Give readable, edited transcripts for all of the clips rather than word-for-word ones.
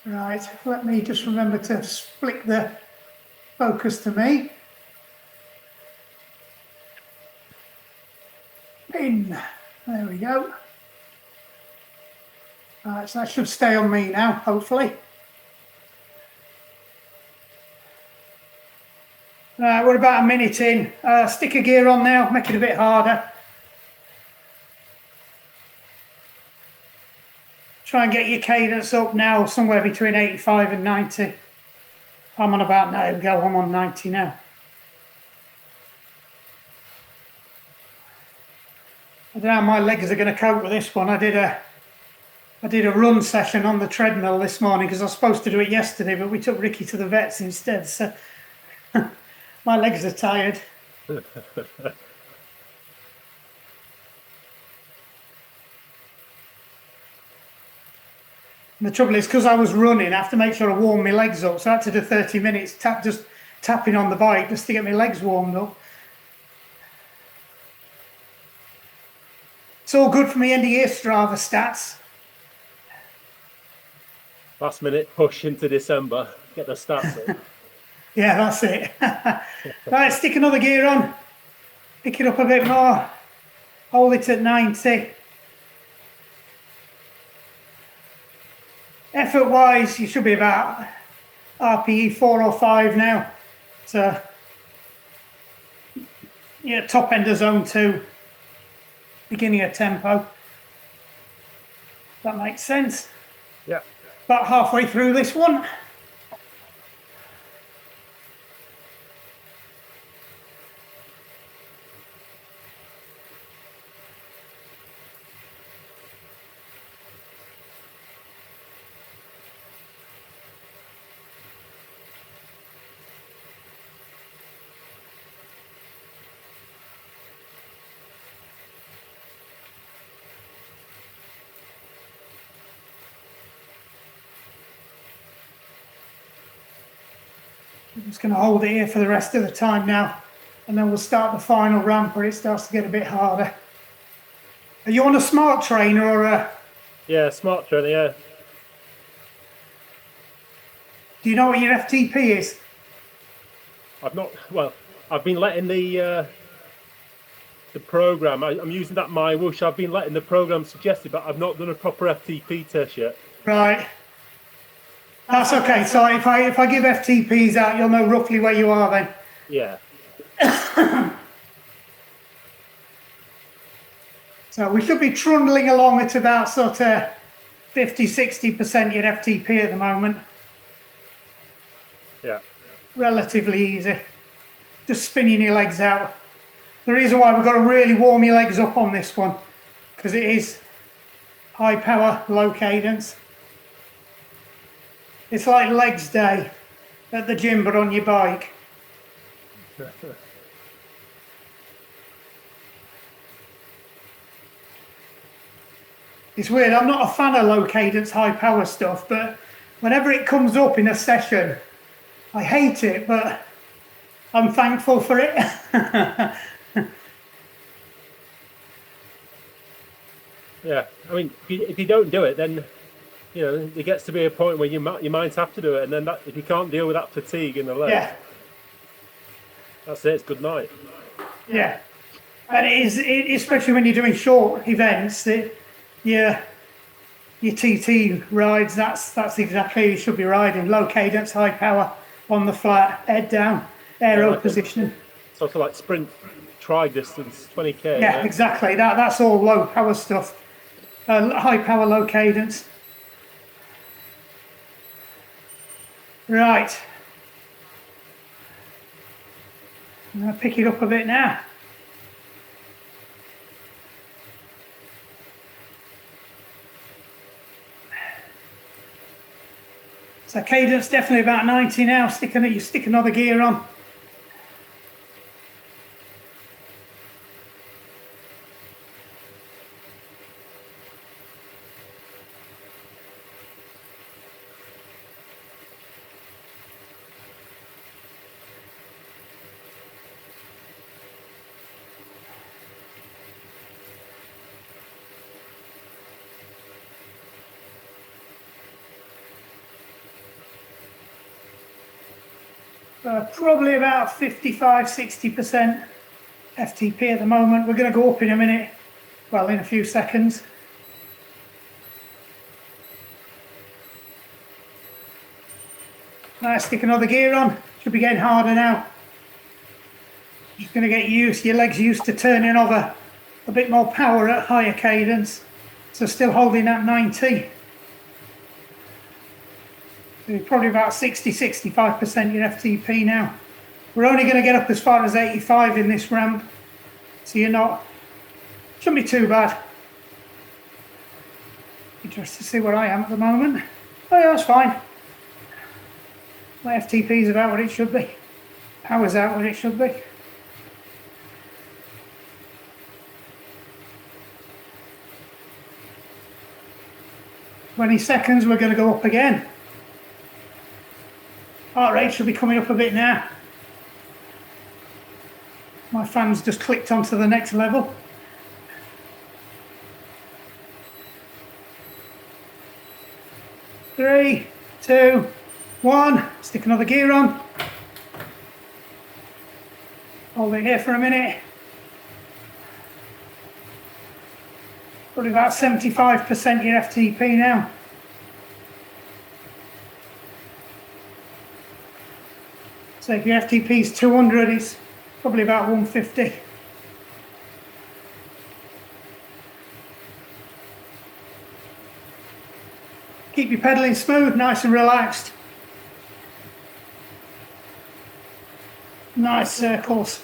Right, let me just remember to flick the focus to me. Pin. There we go. Right, so that should stay on me now, hopefully. Right, we're about a minute in. Stick a gear on now, make it a bit harder. Try and get your cadence up now, somewhere between 85 and 90. I'm on about, there we go, I'm on 90 now. I don't know how my legs are going to cope with this one. I did a run session on the treadmill this morning because I was supposed to do it yesterday, but we took Ricky to the vets instead, so my legs are tired. The trouble is, because I was running, I have to make sure I warm my legs up, so I had to do 30 minutes just tapping on the bike just to get my legs warmed up. It's all good for me end of year Strava stats. Last minute push into December, get the stats in. Yeah, that's it. Right, stick another gear on, pick it up a bit more, hold it at 90. Effort wise, you should be about RPE 4 or 5 now. So, yeah, top end of zone 2, beginning of tempo. That makes sense. Yeah. About halfway through this one. I'm just going to hold it here for the rest of the time now, and then we'll start the final ramp where it starts to get a bit harder. Are you on a smart trainer or a... Yeah, smart trainer, yeah. Do you know what your FTP is? I've been letting the program, I'm using that My Whoosh, I've been letting the program suggest it, but I've not done a proper FTP test yet. Right. That's okay. So if I give FTPs out, you'll know roughly where you are then. Yeah. So we should be trundling along at about sort of 50-60% your FTP at the moment. Yeah. Relatively easy. Just spinning your legs out. The reason why we've got to really warm your legs up on this one, because it is high power, low cadence. It's like legs day at the gym, but on your bike. It's weird, I'm not a fan of low cadence, high power stuff, but whenever it comes up in a session, I hate it, but I'm thankful for it. Yeah, I mean, if you don't do it, then it gets to be a point where you might have to do it, and then if you can't deal with that fatigue in the legs, Yeah. That's it. It's good night. Yeah, and especially when you're doing short events, your TT rides. That's exactly how you should be riding. Low cadence, high power on the flat, head down, aero positioning. Sort of like sprint, tri distance, 20k. Yeah, exactly. That's all low power stuff. High power, low cadence. Right. I'm going to pick it up a bit now. So cadence definitely about 90 now. You stick another gear on. Probably about 55–60% FTP at the moment. We're going to go up in a minute, well, in a few seconds. Right, stick another gear on. Should be getting harder now. Just going to get your legs used to turning over a bit more power at higher cadence. So still holding that 90. So probably about 60–65% your FTP now. We're only going to get up as far as 85 in this ramp. So shouldn't be too bad. Interested to see where I am at the moment. Oh yeah, that's fine. My FTP is about what it should be. Power's out what it should be. "20 seconds, we're going to go up again. Heart rate should be coming up a bit now. My fan's just clicked onto the next level. Three, two, one. Stick another gear on. Hold it here for a minute. Probably about 75% your FTP now. So if your FTP is 200, it's probably about 150. Keep your pedalling smooth, nice and relaxed. Nice circles.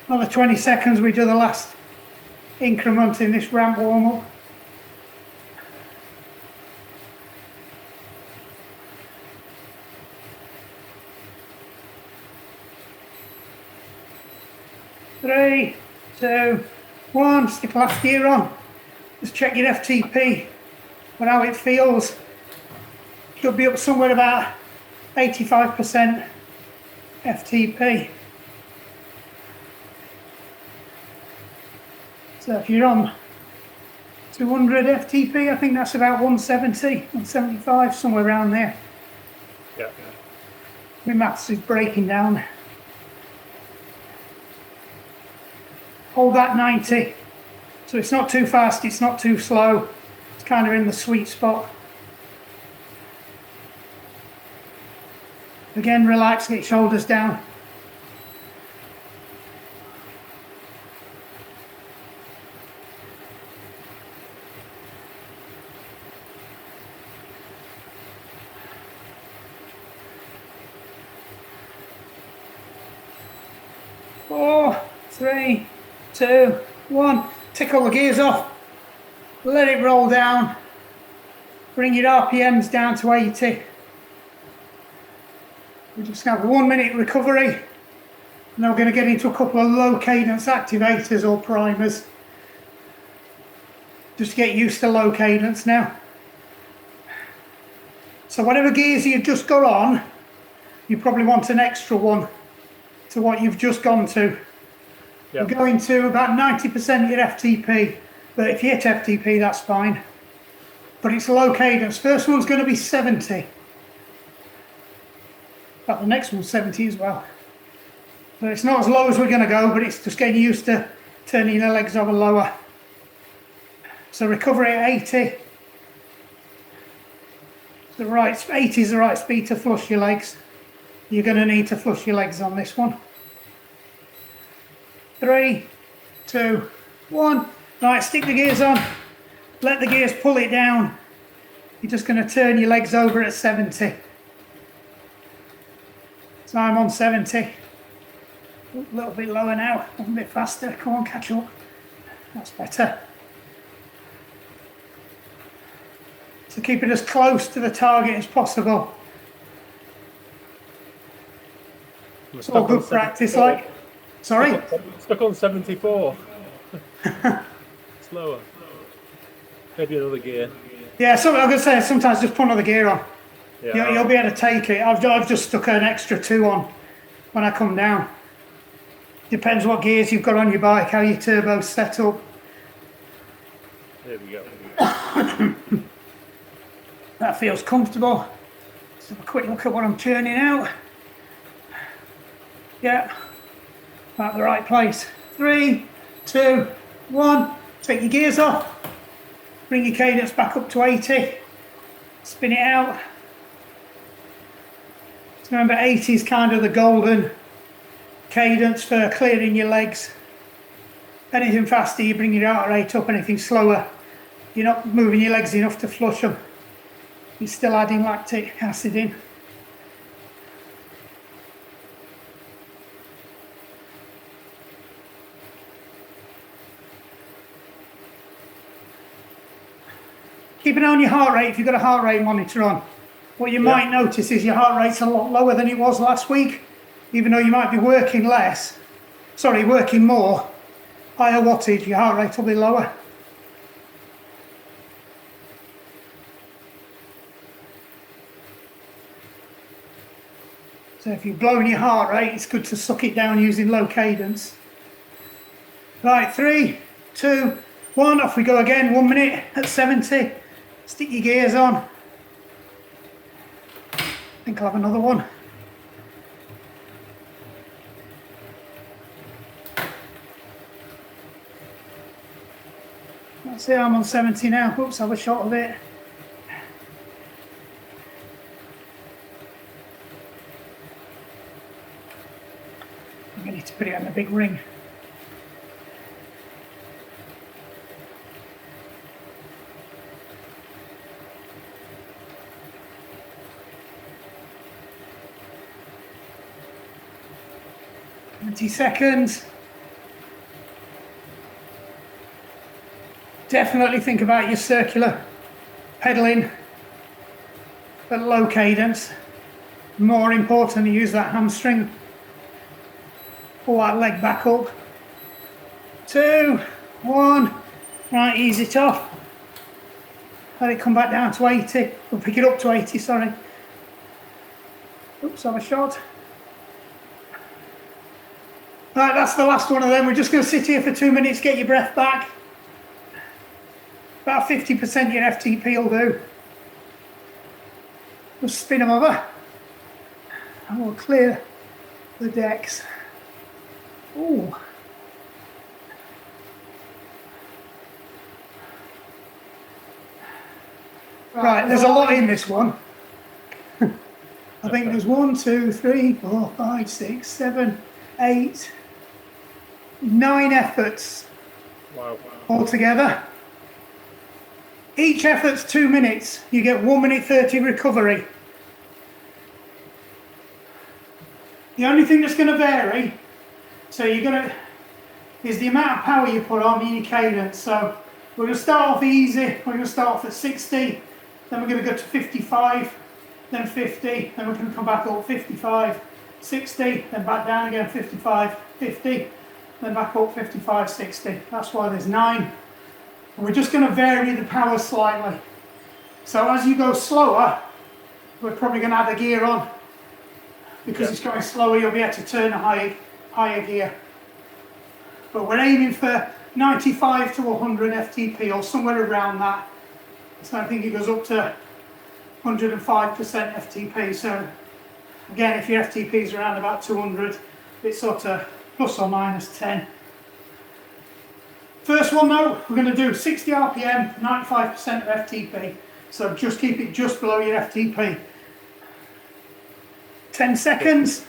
Another 20 seconds, we do the last increment in this ramp warm-up. Three, two, one. Stick the last gear on. Just check your FTP, but how it feels. Should be up somewhere about 85% FTP. So if you're on 200 FTP, I think that's about 170, 175, somewhere around there. Yeah. My maths is breaking down. Hold that 90. So it's not too fast, it's not too slow. It's kind of in the sweet spot. Again, relax, get shoulders down. Four, three, two, one. Tick all the gears off. Let it roll down. Bring your RPMs down to 80. We're just going to have a 1 minute recovery. Now we're going to get into a couple of low cadence activators or primers. Just to get used to low cadence now. So whatever gears you've just got on, you probably want an extra one to what you've just gone to. Yep. We're going to about 90% of your FTP, but if you hit FTP, that's fine. But it's low cadence. First one's going to be 70. But the next one's 70 as well. So it's not as low as we're going to go, but it's just getting used to turning the legs over lower. So recovery at 80. The right 80 is the right speed to flush your legs. You're going to need to flush your legs on this one. 3, 2, 1. Right, stick the gears on. Let the gears pull it down. You're just going to turn your legs over at 70. So I'm on 70. A little bit lower now, a bit faster. Come on, catch up. That's better. So keep it as close to the target as possible. It's all good practice, like. Sorry? Stuck on 74. Slower. Maybe another gear. Yeah, so I'm going to say sometimes just put another gear on. Yeah. You'll be able to take it. I've just stuck an extra 2 on when I come down. Depends what gears you've got on your bike, how your turbo's set up. There we go. That feels comfortable. Let's have a quick look at what I'm churning out. Yeah, about the right place. 3, 2, 1. Take your gears off. Bring your cadence back up to 80. Spin it out. So remember, 80 is kind of the golden cadence for clearing your legs. Anything faster, you bring your heart rate up. Anything slower, you're not moving your legs enough to flush them. You're still adding lactic acid in. Keep an eye on your heart rate if you've got a heart rate monitor on. What you might notice is your heart rate's a lot lower than it was last week, even though you might be working more. Higher wattage, your heart rate will be lower. So if you're blowing your heart rate, it's good to suck it down using low cadence. Right, 3, 2, 1, off we go again, 1 minute at 70. Stick your gears on. I think I'll have another one. That's it, I'm on 70 now. Oops, have a shot of it. I need to put it on a big ring. Seconds. Definitely think about your circular pedaling at low cadence. More important, use that hamstring. Pull that leg back up. 2, 1. Right, ease it off. Let it come back down to 80. We'll pick it up to 80, sorry. Oops, have a shot. Right, that's the last one of them. We're just going to sit here for 2 minutes, get your breath back. About 50% your FTP will do. Just spin them over. And we'll clear the decks. Ooh. Right, there's a lot in this one. I think there's 1, 2, 3, 4, 5, 6, 7, 8, 9 efforts altogether. Each effort's 2 minutes. You get 1 minute 30 recovery. The only thing that's going to vary, is the amount of power you put on in your cadence. So we're going to start off easy. We're going to start off at 60, then we're going to go to 55, then 50, then we're going to come back up 55, 60, then back down again 55, 50. Then back up 55, 60. That's why there's 9. And we're just going to vary the power slightly. So as you go slower, we're probably going to add a gear on. Because it's going slower, you'll be able to turn a higher gear. But we're aiming for 95 to 100 FTP or somewhere around that. So I think it goes up to 105% FTP. So again, if your FTP is around about 200, it's sort of plus or minus 10. First one though, we're going to do 60 RPM, 95% of FTP. So just keep it just below your FTP. 10 seconds.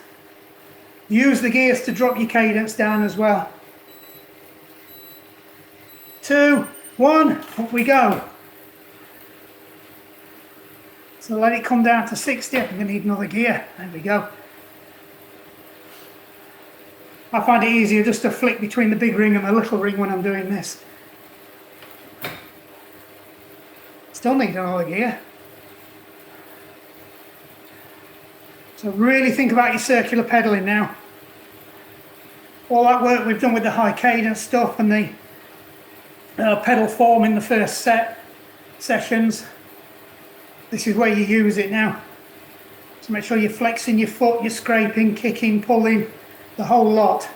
Use the gears to drop your cadence down as well. 2, 1, up we go. So let it come down to 60. I'm going to need another gear. There we go. I find it easier just to flick between the big ring and the little ring when I'm doing this. Still need another gear. So really think about your circular pedaling now. All that work we've done with the high cadence stuff and the pedal form in the first sessions, this is where you use it now. So make sure you're flexing your foot, you're scraping, kicking, pulling, the whole lot.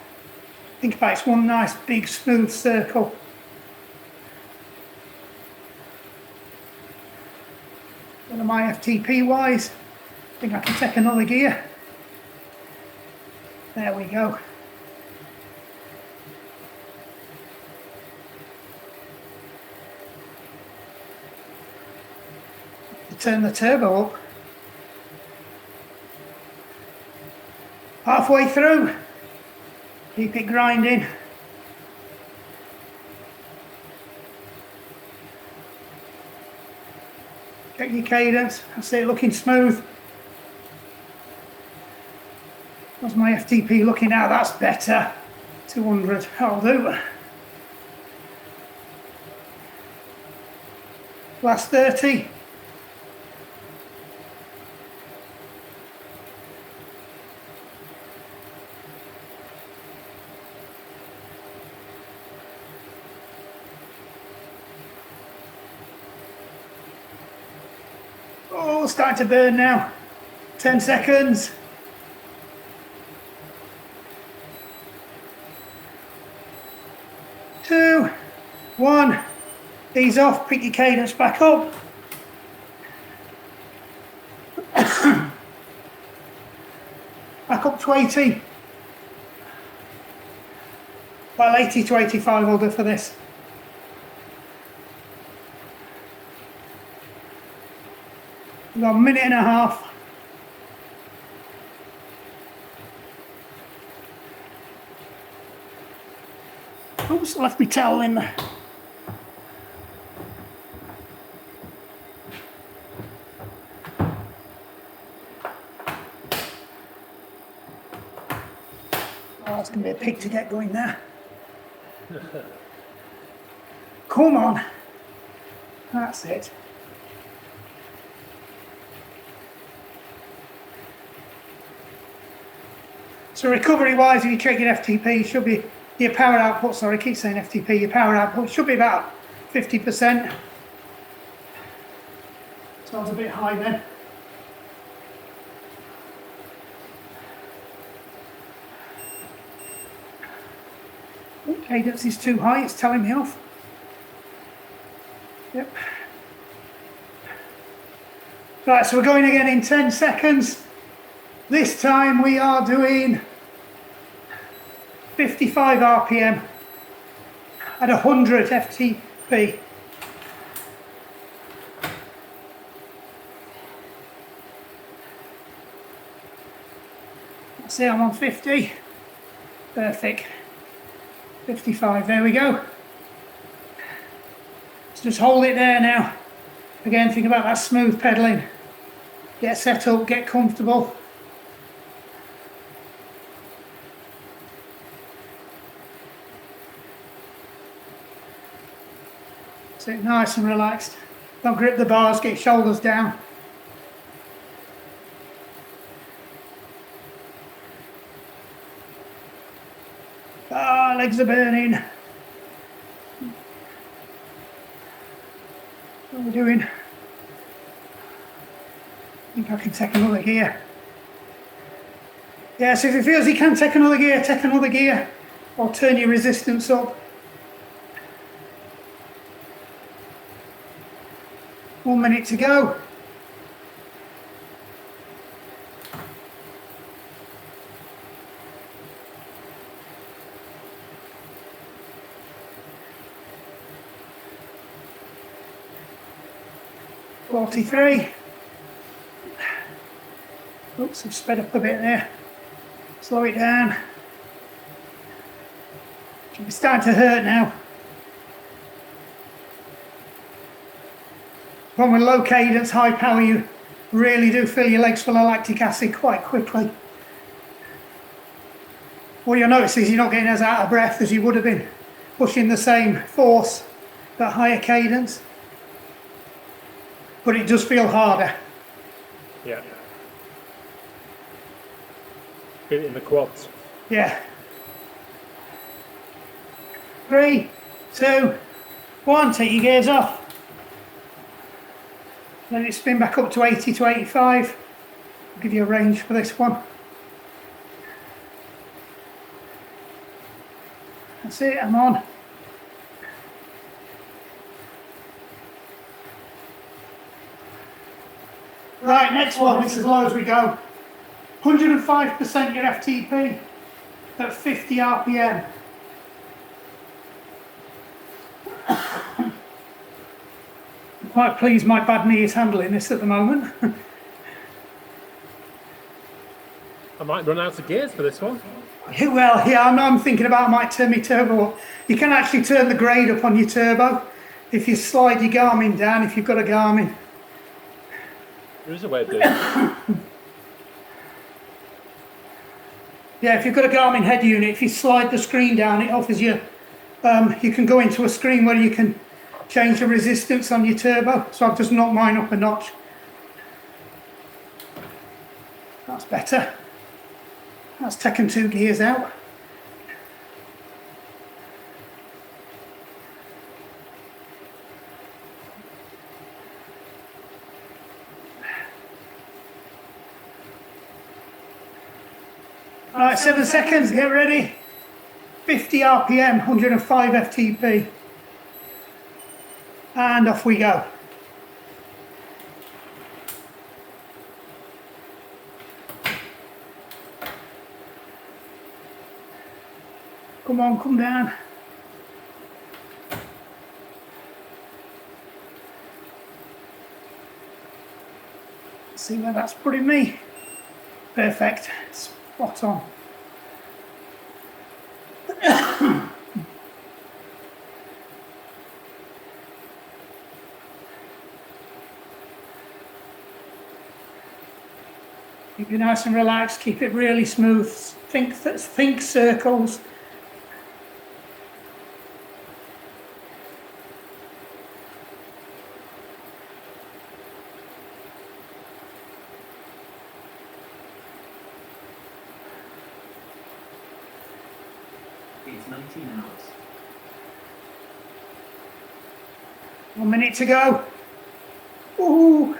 Think about it's one nice big smooth circle. my FTP wise. I think I can take another gear. There we go. Turn the turbo up. Halfway through. Keep it grinding. Check your cadence. I see it looking smooth. How's my FTP looking now? That's better. 200. That'll do. Last 30. Oh, starting to burn now. 10 seconds. 2, 1. Ease off, pick your cadence back up. Back up to 80. Well, 80 to 85 will do for this. We've got a minute and a half. Oops, left my towel in there. Oh, it's going to be a pig to get going there. Come on. That's it. So recovery-wise, if you check your FTP, should be your power output. Sorry, I keep saying FTP. Your power output should be about 50%. Sounds a bit high then. Oh, cadence is too high. It's telling me off. Yep. Right, so we're going again in 10 seconds. This time we are doing 55 RPM at 100 FTP. Let's see, I'm on 50. Perfect. 55, there we go. So just hold it there now. Again, think about that smooth pedalling. Get set up, get comfortable. Sit nice and relaxed. Don't grip the bars, get your shoulders down. Ah, legs are burning. What are we doing? I think I can take another gear. Yeah, so if it feels you can take another gear, or turn your resistance up. 1 minute to go. $43. Oops, I've sped up a bit there. Slow it down. Should be starting to hurt now. When with low cadence, high power, you really do fill your legs full of lactic acid quite quickly. What you'll notice is you're not getting as out of breath as you would have been pushing the same force at higher cadence. But it does feel harder. Yeah. Feel it in the quads. Yeah. 3, 2, 1, take your gears off. Let it spin back up to 80 to 85. I'll give you a range for this one. That's it, I'm on. Right, next one, it's as low as we go. 105% your FTP at 50 RPM. I'm quite pleased my bad knee is handling this at the moment. I might run out of gears for this one. Well, yeah, I'm thinking about I might turn my turbo up. You can actually turn the grade up on your turbo if you slide your Garmin down, if you've got a Garmin. There is a way of doing it. Yeah, if you've got a Garmin head unit, if you slide the screen down, it offers you, you can go into a screen where you can change the resistance on your turbo. So I've just knocked mine up a notch. That's better. That's taken 2 gears out. Right, 7 seconds, get ready. 50 RPM, 105 FTP. And off we go. Come on, come down. See where that's putting me. Perfect. Spot on. Keep it nice and relaxed. Keep it really smooth. Think circles. It's 19 hours. 1 minute to go. Ooh.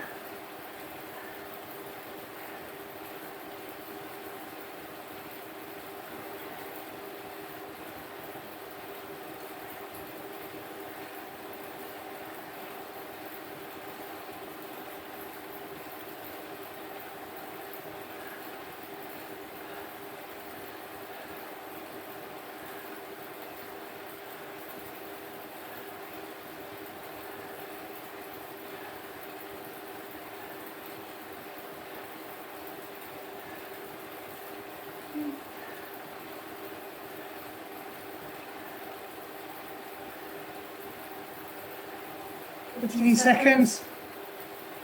Fifteen seconds.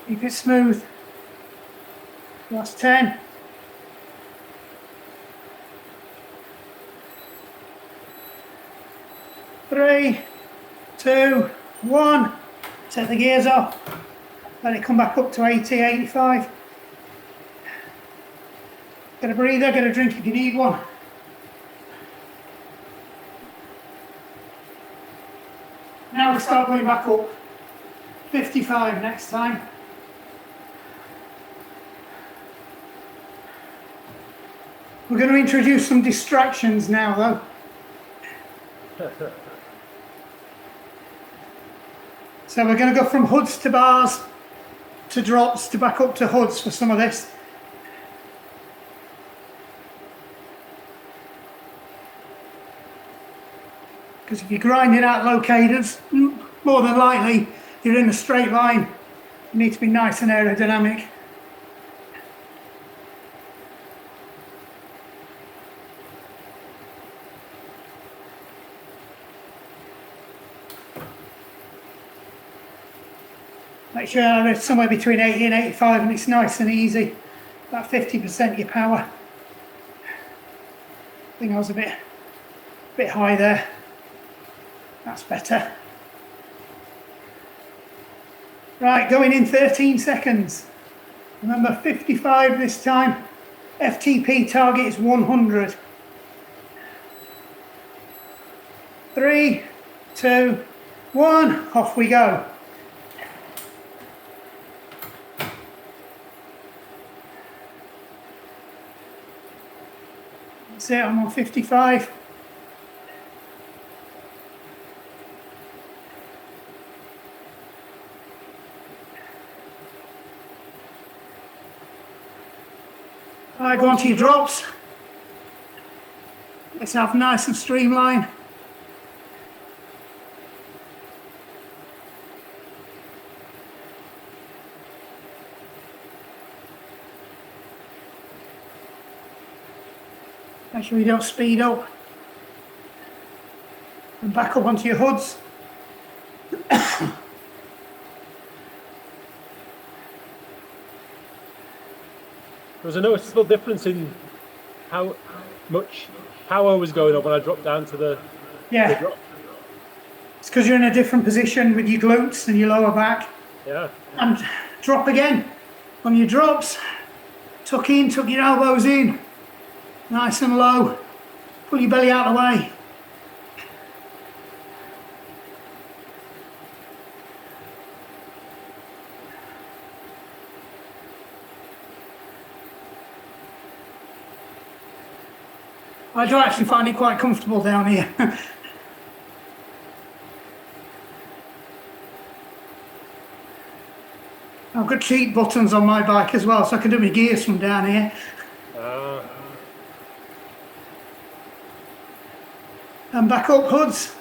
Keep it smooth. Last 10. 3, 2, 1. Set the gears off. Let it come back up to 80, 85. Get a breather, get a drink if you need one. Now we start going back up. 55 next time. We're going to introduce some distractions now though. So we're going to go from hoods to bars to drops to back up to hoods for some of this. Because if you're grinding out low cadence, more than likely you're in a straight line. You need to be nice and aerodynamic. Make sure it's somewhere between 80 and 85 and it's nice and easy. About 50% of your power. I think I was a bit high there. That's better. Right, going in 13 seconds. Remember 55 this time. FTP target is 100. 3, 2, 1, off we go. That's it, I'm on 55. Right, go on to your drops. Let's have nice and streamlined. Make sure you don't speed up. And back up onto your hoods. There was a noticeable difference in how much power was going up when I dropped down to the Yeah, drop. it's because you're in a different position with your glutes and your lower back. Yeah. And drop again. On your drops, tuck in, tuck your elbows in. Nice and low. Pull your belly out of the way. I do actually find it quite comfortable down here. I've got cheat buttons on my bike as well, so I can do my gears from down here. And back up hoods.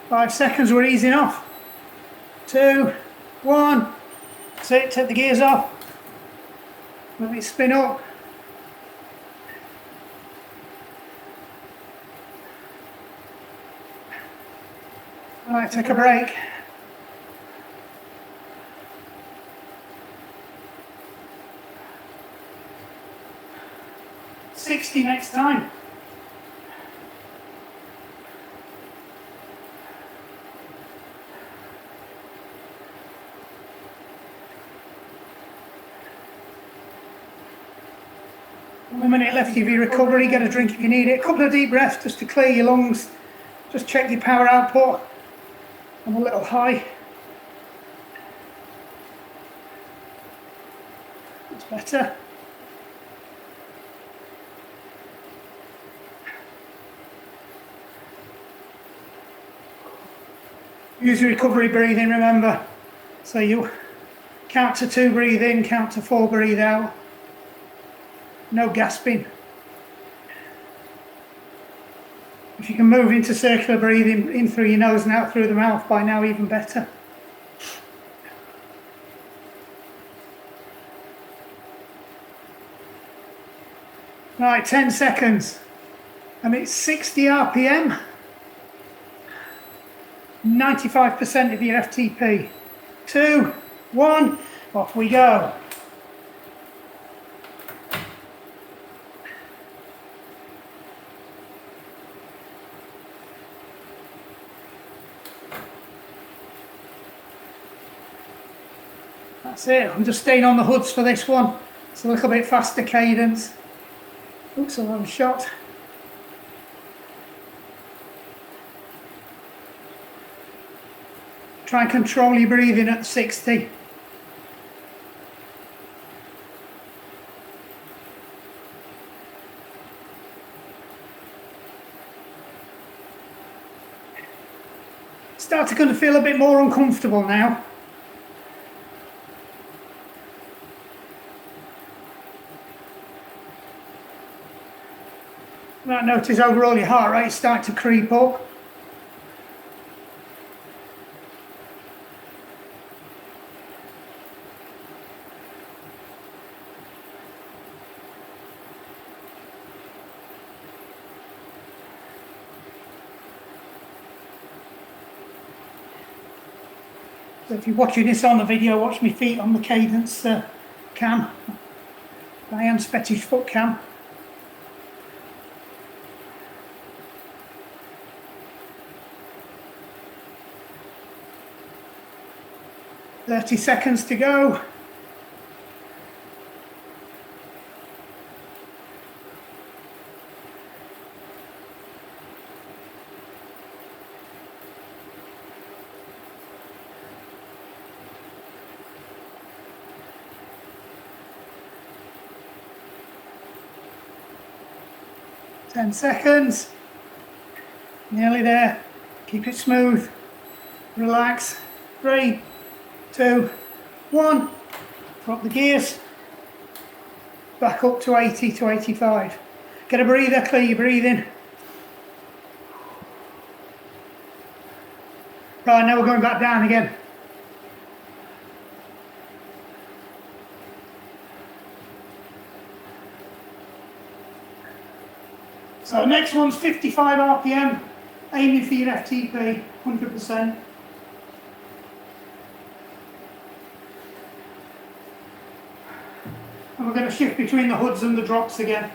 Five seconds, we're easing off. 2, 1. That's it, take the gears off. Let it spin up. Right, take a break. $60 next time. One minute left of your recovery, get a drink if you need it. A couple of deep breaths just to clear your lungs. Just check your power output. I'm a little high. That's better. Use your recovery breathing, remember. So you count to 2, breathe in, count to 4, breathe out. No gasping. If you can move into circular breathing in through your nose and out through the mouth by now, even better. Right, 10 seconds. And it's 60 RPM. 95% of your FTP. 2, 1, off we go. That's it, I'm just staying on the hoods for this one. It's a little bit faster cadence. Oops, a long shot. Try and control your breathing at 60. Start to kind of feel a bit more uncomfortable now. Right, notice overall your heart rate start to creep up. So if you're watching this on the video, watch my feet on the cadence cam. Diane's fetish foot cam. $30 seconds to go. 10 seconds. Nearly there. Keep it smooth. Relax. 3, 2, 1. Drop the gears. Back up to 80 to 85. Get a breather, clear your breathing. Right, now we're going back down again. So next one's 55 RPM, aiming for your FTP, 100%. And we're going to shift between the hoods and the drops again.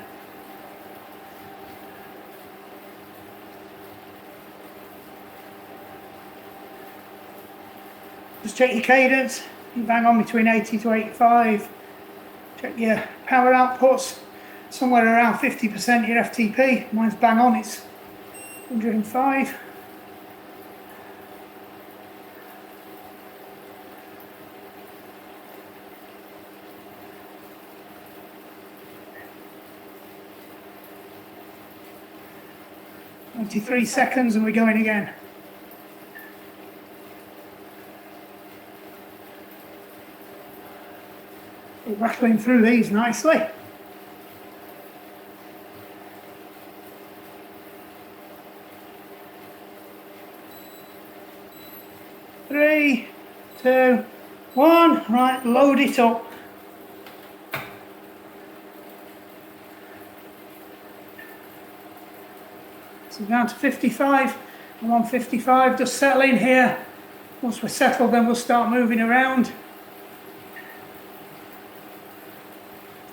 Just check your cadence, you bang on between 80 to 85. Check your power outputs, somewhere around 50% your FTP. Mine's bang on, it's 105. Three seconds and we're going again. We're rattling through these nicely. Three, 2, 1. Right, load it up. So down to 55. I'm on 55. Just settle in here. Once we're settled, then we'll start moving around.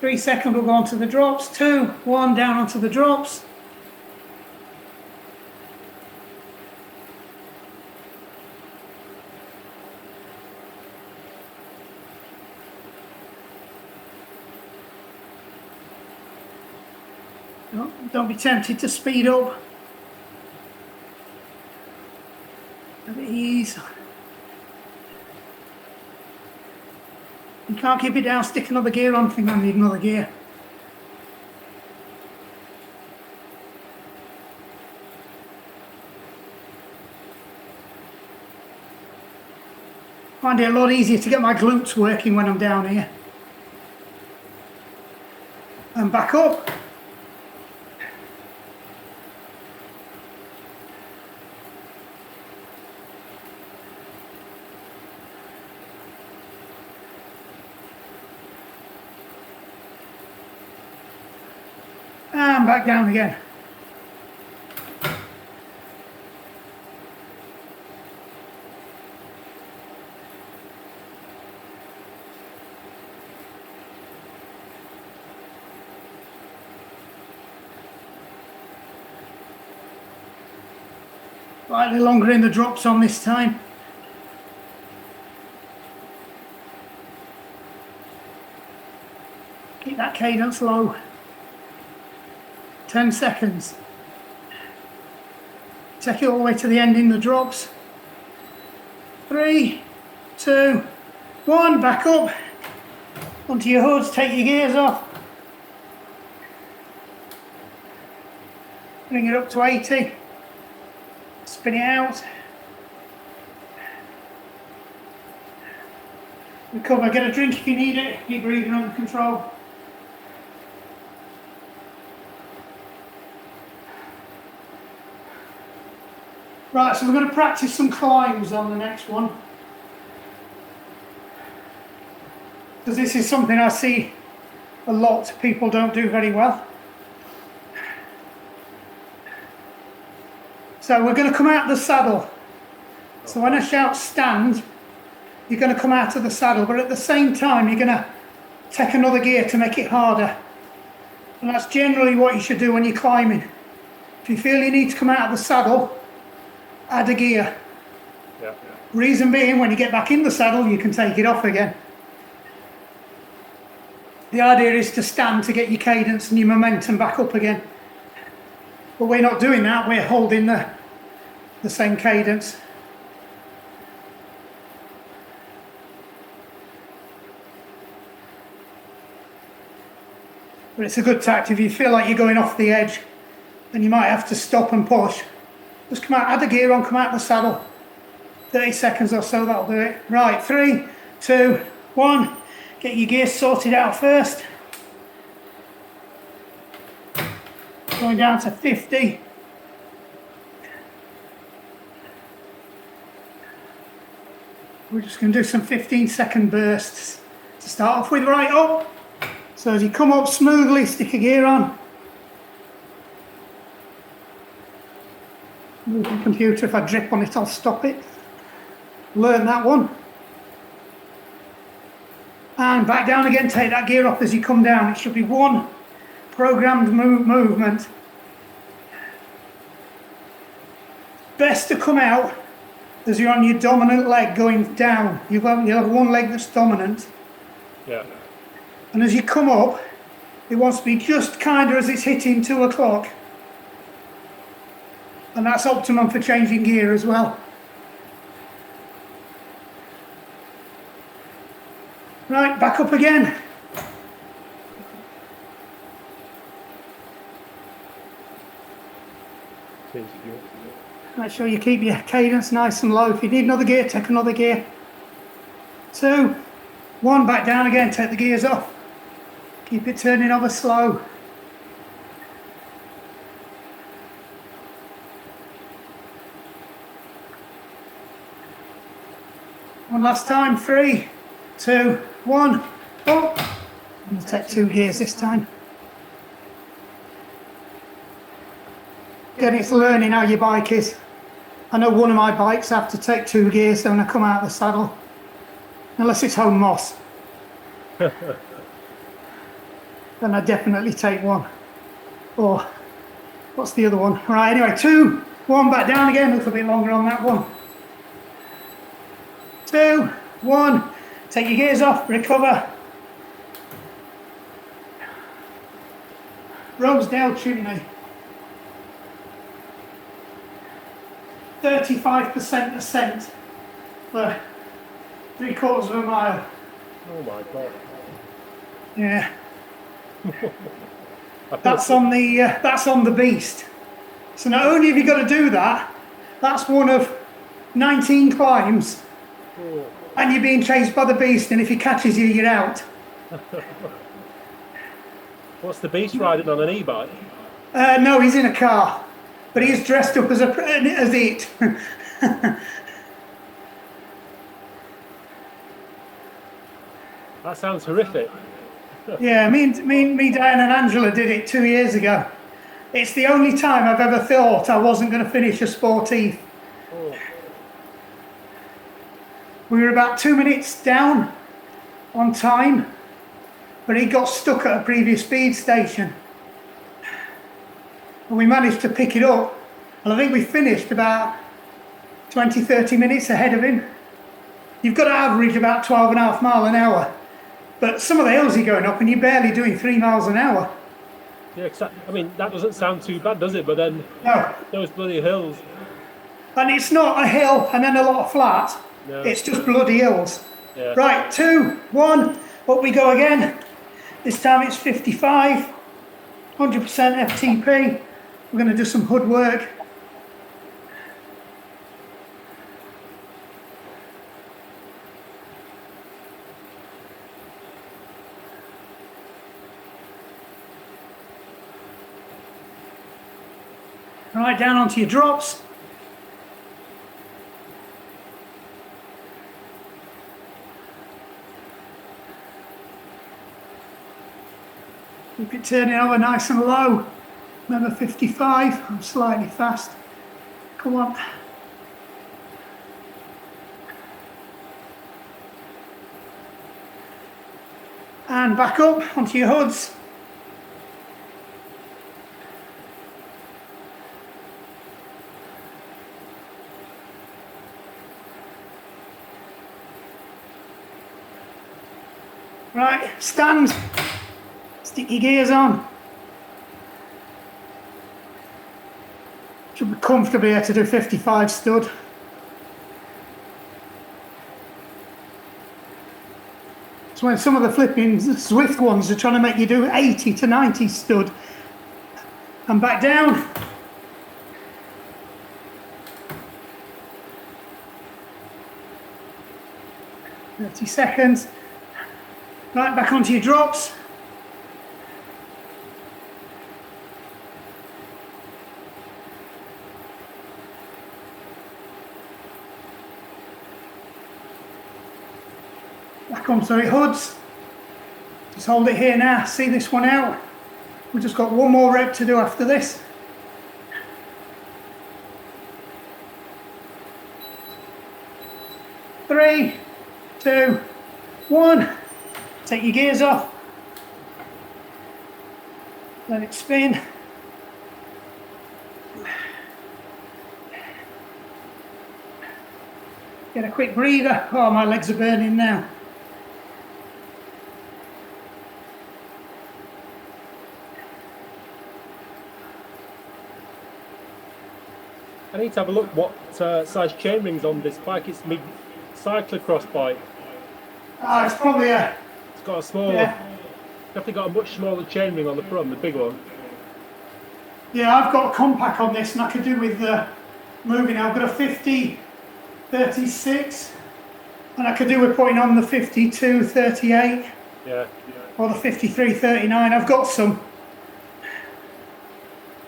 3 seconds, we'll go on to the drops. 2, 1, down onto the drops. Don't be tempted to speed up. At ease. You can't keep it down, stick another gear on. I think I need another gear. Find it a lot easier to get my glutes working when I'm down here. And back up. And back down again. Slightly longer in the drops on this time. Keep that cadence low. 10 seconds. Take it all the way to the end in the drops. 3, 2, 1, back up. Onto your hoods, take your gears off. Bring it up to 80. Spin it out. Recover, get a drink if you need it. Keep breathing under control. Right, so we're going to practice some climbs on the next one. Because this is something I see a lot people don't do very well. So we're going to come out of the saddle. So when I shout stand, you're going to come out of the saddle, but at the same time you're going to take another gear to make it harder. And that's generally what you should do when you're climbing. If you feel you need to come out of the saddle, add a gear. Yeah. Reason being, when you get back in the saddle, you can take it off again. The idea is to stand to get your cadence and your momentum back up again. But we're not doing that, we're holding the same cadence. But it's a good tactic. If you feel like you're going off the edge, then you might have to stop and push. Just come out, add the gear on, come out of the saddle. 30 seconds or so, that'll do it. Right, 3, 2, 1. Get your gear sorted out first. Going down to 50. We're just going to do some 15-second bursts to start off with. Right up. So as you come up smoothly, stick a gear on. Move the computer, if I drip on it, I'll stop it. Learn that one. And back down again, take that gear off as you come down. It should be one programmed movement. Best to come out as you're on your dominant leg going down. You'll have one leg that's dominant. Yeah. And as you come up, it wants to be just kind of as it's hitting 2 o'clock. And that's optimum for changing gear as well. Right, back up again. Make sure you keep your cadence nice and low. If you need another gear, take another gear. 2, 1, back down again, take the gears off. Keep it turning over slow. One last time, 3, 2, 1, up. We'll take 2 gears this time. Again, it's learning how your bike is. I know one of my bikes I have to take 2 gears when I come out of the saddle. Unless it's home moss. Then I definitely take 1. Or, what's the other one? Right, anyway, 2, 1, back down again, a little bit longer on that one. 2, 1, take your gears off, recover. Rosedale chimney. 35% ascent for 3/4 of a mile. Oh my God. Yeah. That's on the beast. So not only have you got to do that, that's one of 19 climbs. Oh. And you're being chased by the beast, and if he catches you, you're out. What's the beast riding on, an e-bike? No, he's in a car, but he's dressed up as it. That sounds horrific. Yeah, me, Diane and Angela did it 2 years ago. It's the only time I've ever thought I wasn't going to finish a sportive. Oh. We were about 2 minutes down on time, but he got stuck at a previous speed station. And we managed to pick it up, and I think we finished about 20-30 minutes ahead of him. You've got to average about 12.5 miles an hour, but some of the hills you're going up and you're barely doing 3 miles an hour. Yeah, I mean, that doesn't sound too bad, does it? But then, No. those bloody hills. And it's not a hill and then a lot of flat. No. It's just bloody hills. Yeah. Right, 2, 1, up we go again. This time it's 55, 100% FTP. We're going to do some hood work. Right, down onto your drops. Keep it turning over nice and low. Remember 55, I'm slightly fast. Come on. And back up onto your hoods. Right, stand. Stick your gears on. Should be comfortably able to do 55 stud. So when some of the flipping Swift ones are trying to make you do 80 to 90 stud. And back down. 30 seconds. Right, back onto your drops. Back onto your hoods. Just hold it here now, see this one out. We've just got one more rep to do after this. Three, two, one. Take your gears off. Let it spin. Get a quick breather. Oh, my legs are burning now. I need to have a look what size chainring's on this bike. It's my cyclocross bike. Ah, it's probably a... It's got a smaller, Yeah. definitely got a much smaller chainring on the front, the big one. Yeah, I've got a compact on this and I could do with moving. I've got a 50, 36 and I could do with putting on the 52, 38 Yeah. or the 53, 39. I've got some.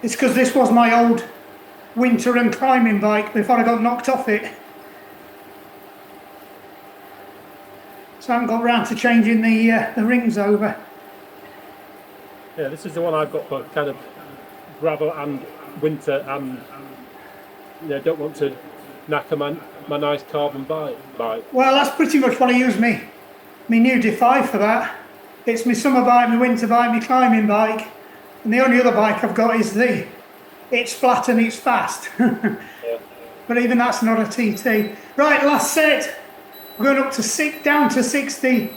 It's because this was my old winter and climbing bike before I got knocked off it. So I haven't got round to changing the rings over. Yeah, this is the one I've got for kind of gravel and winter, and don't want to knacker my nice carbon bike. Well, that's pretty much what I use my new Defy for that. It's my summer bike, my winter bike, my climbing bike, and the only other bike I've got is it's flat and it's fast. Yeah. But even that's not a TT. Right, last set. We're going up to down to 60.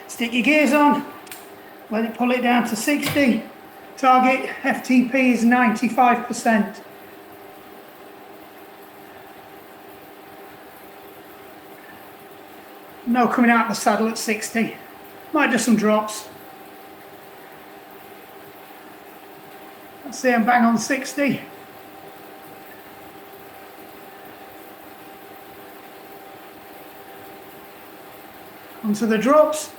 Stick your gears on. Let it pull it down to 60. Target FTP is 95%. No coming out of the saddle at 60. Might do some drops. Let's see, I'm bang on 60. Onto the drops.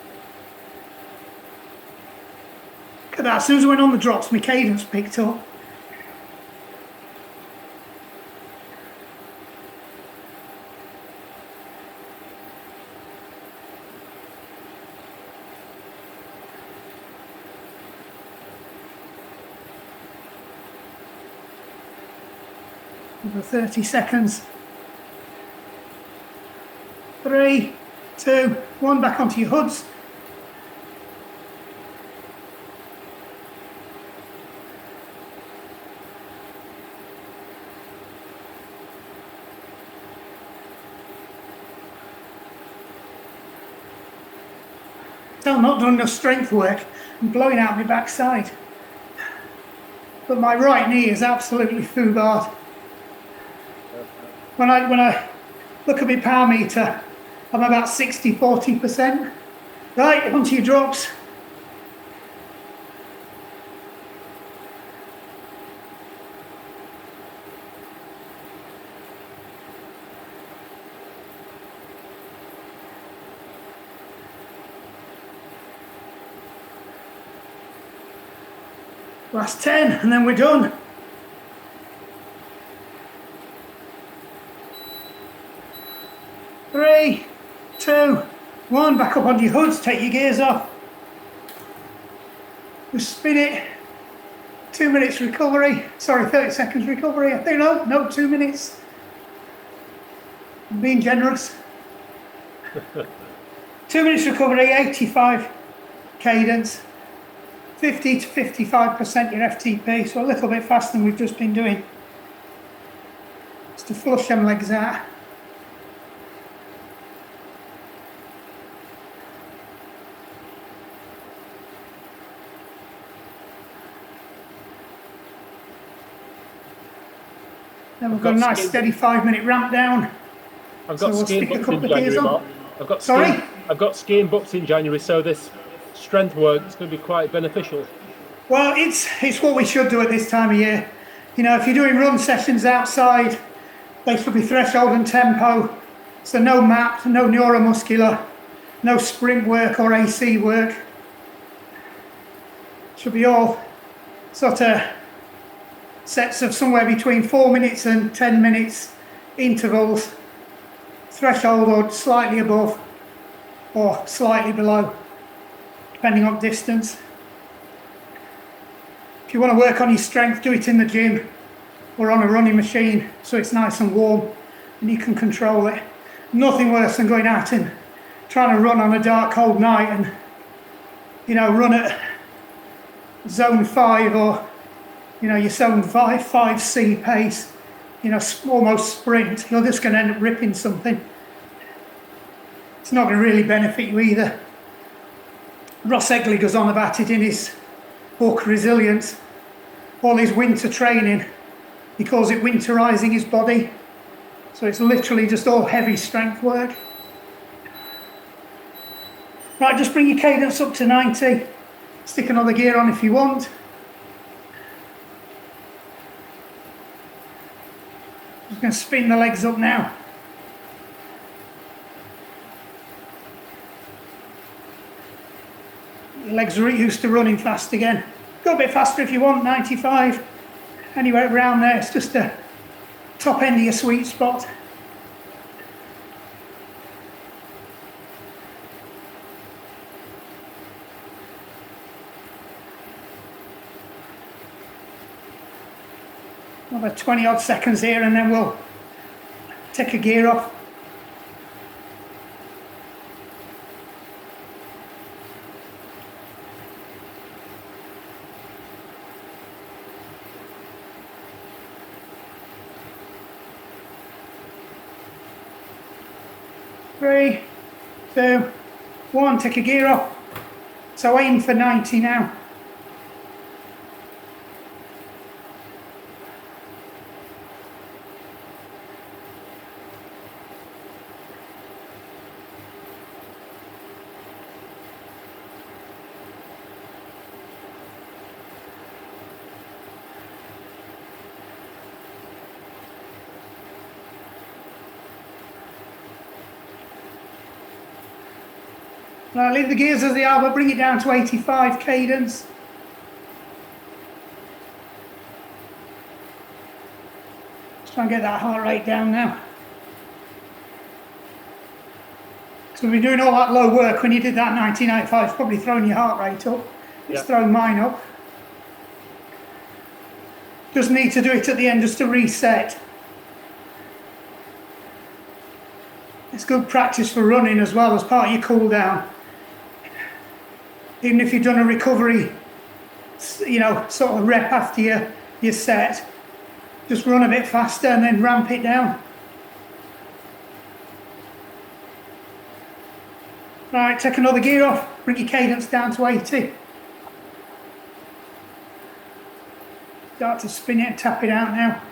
Look at that, as soon as I went on the drops, my cadence picked up. Over 30 seconds. 3, 2, 1, back onto your hoods. Still not done enough strength work. I'm blowing out my backside. But my right knee is absolutely foobarred. When I look at my power meter, I'm about 60-40%. Right, onto your drops. Last 10, and then we're done. Three, 2, 1, back up onto your hoods, take your gears off. Just spin it. 2 minutes recovery. Sorry, 30 seconds recovery. I think no, 2 minutes. I'm being generous. 2 minutes recovery, 85 cadence. 50 to 55% your FTP, so a little bit faster than we've just been doing. Just to flush them legs out. Then we've got a nice steady 5-minute ramp down. I've got So we'll skiing stick a booked in couple of gears January, on. Mark. Sorry? I've got skiing booked in January, so this strength work is going to be quite beneficial. Well, it's what we should do at this time of year. You know, if you're doing run sessions outside, they should be threshold and tempo. So no MAP, no neuromuscular, no sprint work or AC work. Should be all sort of sets of somewhere between 4 minutes and 10 minutes intervals, threshold or slightly above or slightly below, depending on distance. If you want to work on your strength, do it in the gym or on a running machine so it's nice and warm and you can control it. Nothing worse than going out and trying to run on a dark, cold night and, you know, run at zone 5 or, you know, your zone 5C pace, you know, almost sprint. You're just going to end up ripping something. It's not going to really benefit you either. Ross Egley goes on about it in his book Resilience. All his winter training, he calls it winterizing his body. So it's literally just all heavy strength work. Right, just bring your cadence up to 90. Stick another gear on if you want. Just going to spin the legs up now. Your legs are used to running fast again. Go a bit faster if you want, 95. Anywhere around there, it's just the top end of your sweet spot. Another 20 odd seconds here and then we'll take a gear off. Three, two, one, take a gear off. So aim for 90 now. Now leave the gears as they are, but bring it down to 85 cadence. Let's try and get that heart rate down now. So we've been doing all that low work. When you did that 1995, it's probably thrown your heart rate up. It's thrown mine up. Just need to do it at the end just to reset. It's good practice for running as well as part of your cool down. Even if you've done a recovery, you know, sort of rep after your set, just run a bit faster and then ramp it down. Right, take another gear off, bring your cadence down to 80. Start to spin it and tap it out now.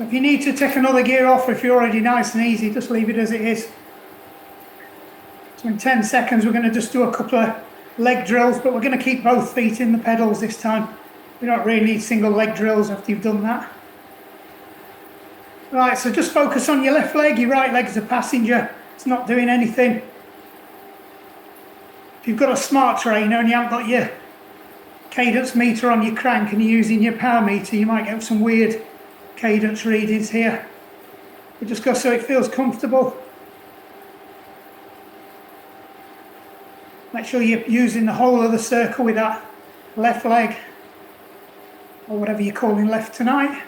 If you need to take another gear off, if you're already nice and easy, just leave it as it is. So in 10 seconds, we're going to just do a couple of leg drills, but we're going to keep both feet in the pedals this time. We don't really need single leg drills after you've done that. Right, so just focus on your left leg, your right leg's a passenger. It's not doing anything. If you've got a smart trainer and you haven't got your cadence meter on your crank and you're using your power meter, you might get some weird cadence readings here. But just go so it feels comfortable. Make sure you're using the whole of the circle with that left leg, or whatever you're calling left tonight.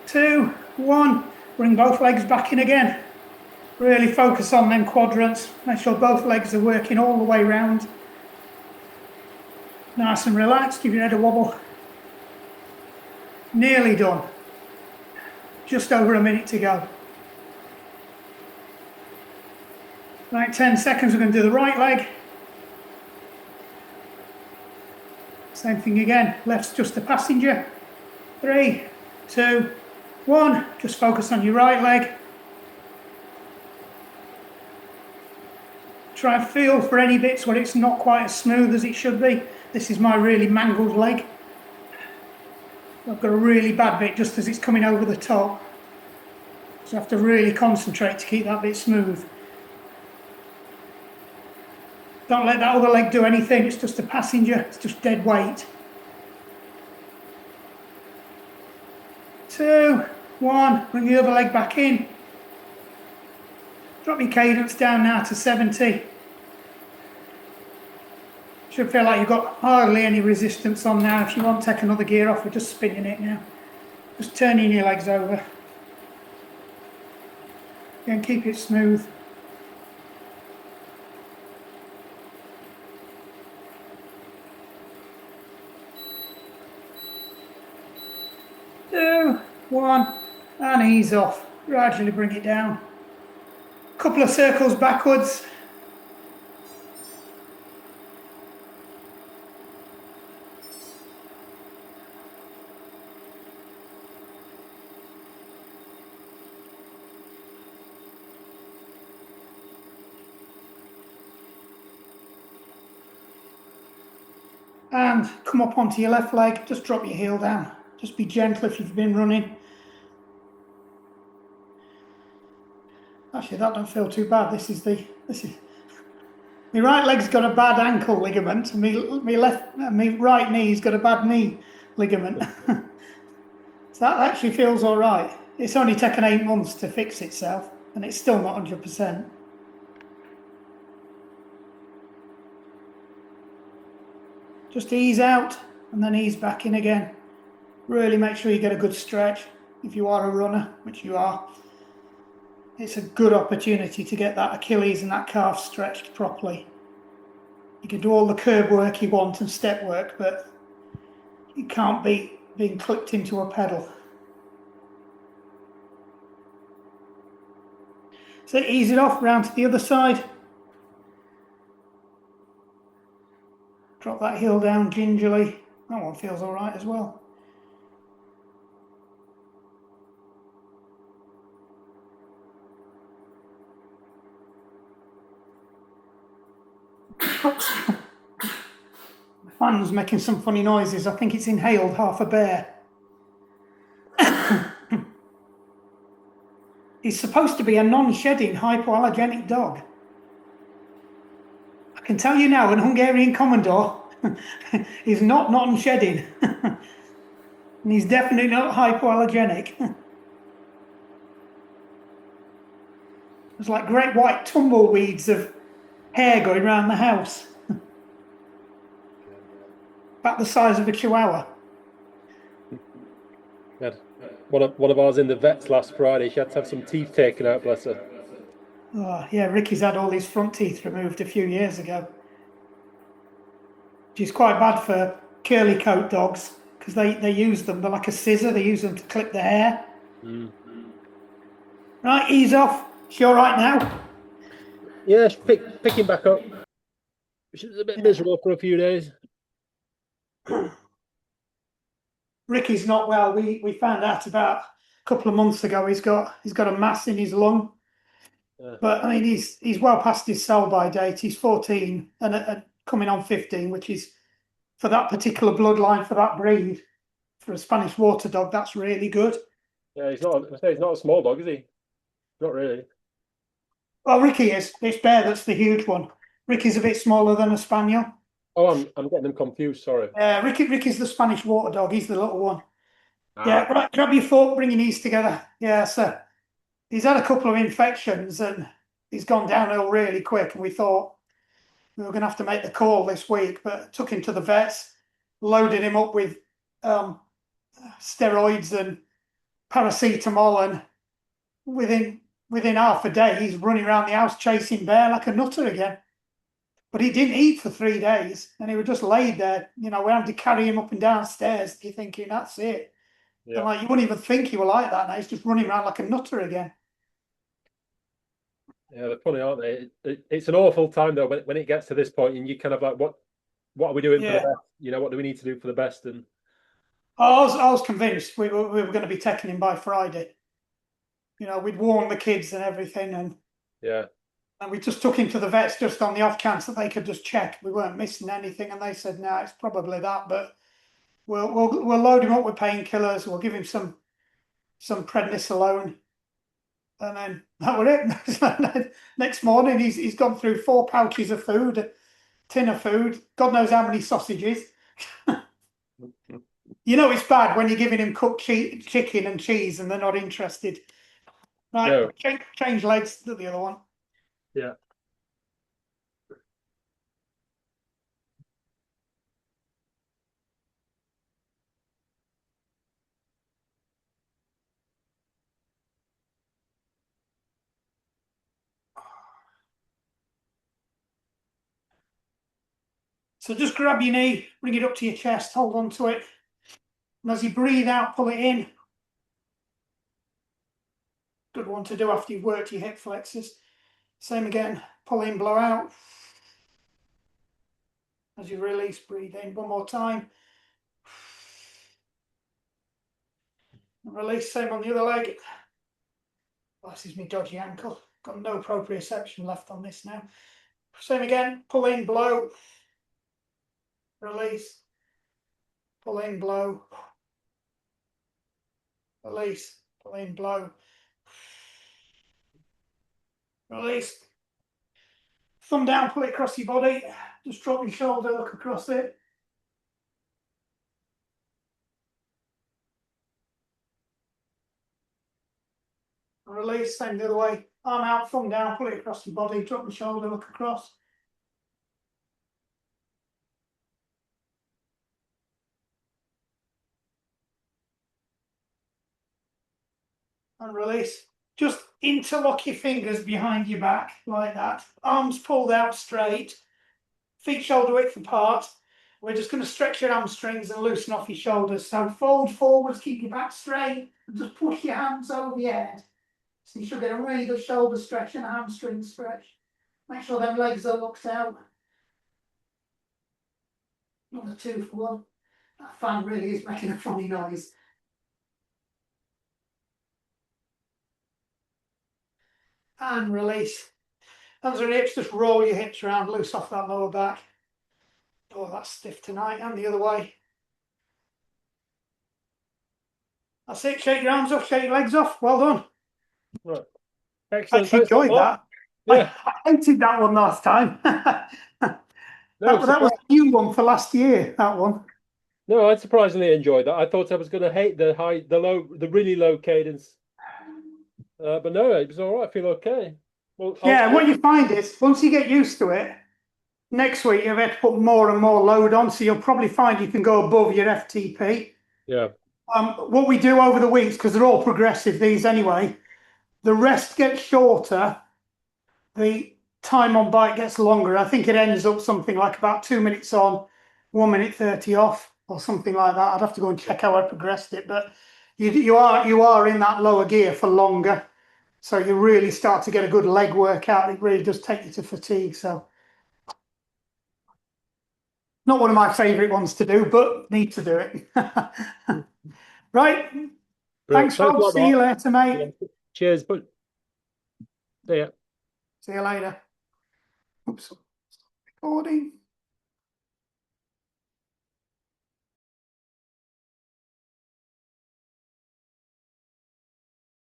2, 1, bring both legs back in again. Really focus on them quadrants. Make sure both legs are working all the way round. Nice and relaxed, give your head a wobble. Nearly done. Just over a minute to go. Right, 10 seconds, we're going to do the right leg. Same thing again. Left's just the passenger. 3, 2, 1. Just focus on your right leg. Try and feel for any bits where it's not quite as smooth as it should be. This is my really mangled leg. I've got a really bad bit just as it's coming over the top. So I have to really concentrate to keep that bit smooth. Don't let that other leg do anything, it's just a passenger, it's just dead weight. 2, 1, bring the other leg back in. Drop your cadence down now to 70. Should feel like you've got hardly any resistance on now. If you want to take another gear off, we're just spinning it now. Just turning your legs over. And keep it smooth. Two, 1, and ease off. Gradually bring it down. Couple of circles backwards. And come up onto your left leg, just drop your heel down. Just be gentle if you've been running. Actually, that don't feel too bad. This is my right leg's got a bad ankle ligament, and my right knee's got a bad knee ligament. So that actually feels all right. It's only taken 8 months to fix itself, and it's still not 100%. Just ease out and then ease back in again. Really make sure you get a good stretch. If you are a runner, which you are, it's a good opportunity to get that Achilles and that calf stretched properly. You can do all the curb work you want and step work, but you can't beat being clipped into a pedal. So ease it off, round to the other side. Drop that heel down gingerly. That one feels all right as well. The fan's making some funny noises. I think it's inhaled half a bear. He's supposed to be a non-shedding hypoallergenic dog. I can tell you now, an Hungarian Commodore is not non-shedding. And he's definitely not hypoallergenic. There's like great white tumbleweeds of hair going around the house. About the size of a chihuahua. We had one of ours in the vets last Friday. She had to have some teeth taken out, bless her. Oh, yeah, Ricky's had all his front teeth removed a few years ago. Which is quite bad for curly coat dogs because they use them. They're like a scissor. They use them to clip the hair. Right, ease off. Is she all right now? Yeah, she's picking back up. She was a bit miserable for a few days. Ricky's not well. We found out about a couple of months ago. He's got a mass in his lung. Yeah. But I mean, he's well past his sell-by date. He's 14 and coming on 15, which is for that particular bloodline, for that breed, for a Spanish water dog. That's really good. Yeah, he's not a small dog, is he? Not really. Well, Ricky is. It's Bear that's the huge one. Ricky's a bit smaller than a spaniel. Oh, I'm getting them confused. Sorry. Ricky's the Spanish water dog. He's the little one. Yeah, right. Grab your fork, bring your knees together. Yeah, so he's had a couple of infections and he's gone downhill really quick. And we thought we were going to have to make the call this week, but took him to the vets, loaded him up with steroids and paracetamol, and within half a day, he's running around the house chasing Bear like a nutter again. But he didn't eat for 3 days, and he was just laid there. You know, we had to carry him up and down stairs. You're thinking, that's it. Yeah. And like, you wouldn't even think he were like that now. He's just running around like a nutter again. Yeah, they're funny, aren't they? It's an awful time, though, when it gets to this point, and you kind of like, what what are we doing for the Yeah. best? What do we need to do for the best? And I was convinced we were going to be taking him by Friday. We'd warned the kids and everything, yeah, and we just took him to the vets just on the off chance that they could just check we weren't missing anything, and they said no, it's probably that, but we'll load him up with painkillers. We'll give him some prednisolone, and then that was it. Next morning, he's gone through 4 pouches of food, a tin of food, God knows how many sausages. It's bad when you're giving him cooked chicken and cheese and they're not interested. Right, no, change legs to the other one. yeah. So just grab your knee, bring it up to your chest, hold on to it. And as you breathe out, pull it in. Good one to do after you've worked your hip flexors. Same again, pull in, blow out. As you release, breathe in one more time. And release, same on the other leg. Oh, this is my dodgy ankle. Got no proprioception left on this now. Same again, pull in, blow. Release. Pull in, blow. Release. Pull in, blow. Release. Thumb down, pull it across your body. Just drop your shoulder, look across it. And release, same the other way. Arm out, thumb down, pull it across your body, drop your shoulder, look across. And release. Just interlock your fingers behind your back, like that. Arms pulled out straight. Feet shoulder width apart. We're just going to stretch your hamstrings and loosen off your shoulders. So fold forwards, keep your back straight, and just push your hands over your head. So you should get a really good shoulder stretch and a hamstring stretch. Make sure them legs are locked out. Not a 2 for 1. That fan really is making a funny noise. And release. Hands on hips, just roll your hips around, loose off that lower back. Oh, that's stiff tonight. And the other way. That's it. Shake your arms off, shake your legs off. Well done. Right. I Excellent. actually Thanks a enjoyed lot. that. Yeah. I hated that one last time. No, that was a new one for last year, that one. no, I surprisingly enjoyed that. I thought I was going to hate the really low cadence, but no, it was all right. I feel okay. Well, Yeah, what you find is once you get used to it, next week you'll have to put more and more load on, so you'll probably find you can go above your FTP. yeah, What we do over the weeks, because they're all progressive, these anyway, the rest gets shorter, the time on bike gets longer. I think it ends up something like about 2 minutes on, 1 minute 30 off, or something like that. I'd have to go and check how I progressed it, but you are in that lower gear for longer. So you really start to get a good leg workout. It really does take you to fatigue. So not one of my favourite ones to do, but need to do it. Right. brilliant. Thanks, Rob. a lot, See you Mark. later, mate. Yeah. Cheers, but see ya. See you later. Oops. Recording.